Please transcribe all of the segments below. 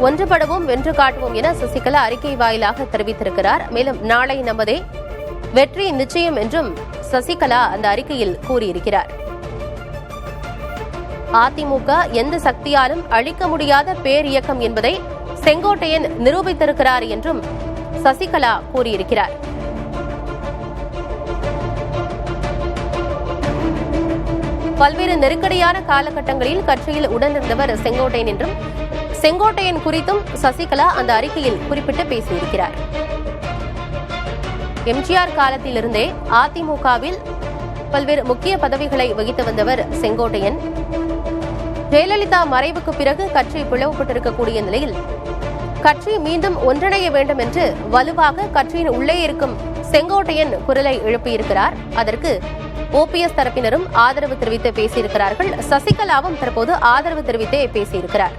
ஒன்றுபடுவோம் வென்று காட்டுவோம் என சசிகலா அறிக்கை வாயிலாக தெரிவித்திருக்கிறார். மேலும் நாளை நமதே வெற்றி நிச்சயம் என்றும் சசிகலா அந்த அறிக்கையில் கூறியிருக்கிறார். அதிமுக எந்த சக்தியாலும் அழிக்க முடியாத பேரியக்கம் என்பதை செங்கோட்டையன் நிரூபித்திருக்கிறார் என்றும் சசிகலா கூறியிருக்கிறார். பல்வேறு நெருக்கடியான காலகட்டங்களில் கட்சியில் உடனிருந்தவர் செங்கோட்டையன் என்றும் செங்கோட்டையன் குறித்தும் சசிகலா அந்த அறிக்கையில் குறிப்பிட்டு பேசியிருக்கிறார். எம்ஜிஆர் காலத்திலிருந்தே அதிமுகவில் பல்வேறு முக்கிய பதவிகளை வகித்து வந்தவர் செங்கோட்டையன். ஜெயலலிதா மறைவுக்கு பிறகு கட்சி பிளவுபட்டிருக்கக்கூடிய நிலையில் கட்சி மீண்டும் ஒன்றிணைய வேண்டும் என்று வலுவாக கட்சியின் உள்ளே இருக்கும் செங்கோட்டையன் குரலை எழுப்பியிருக்கிறார். அதற்கு ஓபிஎஸ் தரப்பினரும் ஆதரவு தெரிவித்து பேசியிருக்கிறார்கள். சசிகலாவும் தற்போது ஆதரவு தெரிவித்தே பேசியிருக்கிறார்.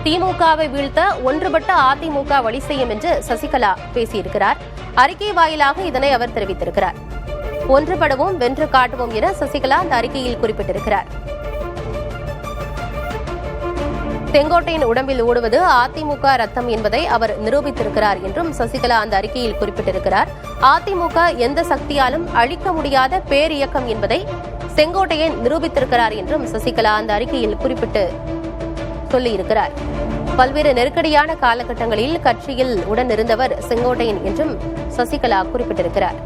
திமுகவை வீழ்த்த ஒன்றுபட்ட அதிமுக வழி செய்யும் என்று சசிகலா பேசியிருக்கிறார். அறிக்கை வாயிலாக இதனை அவர் தெரிவித்திருக்கிறார். ஒன்றுபடுவோம் வென்று காட்டுவோம் என சசிகலா அந்த அறிக்கையில் குறிப்பிட்டிருக்கிறார். செங்கோட்டையின் உடம்பில் ஓடுவது அதிமுக ரத்தம் என்பதை அவர் நிரூபித்திருக்கிறார் என்றும் சசிகலா அந்த அறிக்கையில் குறிப்பிட்டிருக்கிறார். அதிமுக எந்த சக்தியாலும் அழிக்க முடியாத பேரியக்கம் என்பதை செங்கோட்டையன் நிரூபித்திருக்கிறார் என்றும் சசிகலா அந்த அறிக்கையில் குறிப்பிட்டு சொல்லியிருக்கிறார். பல்வேறு நெருக்கடியான காலகட்டங்களில் கட்சியில் உடனிருந்தவர் செங்கோட்டையன் என்றும் சசிகலா குறிப்பிட்டிருக்கிறார்.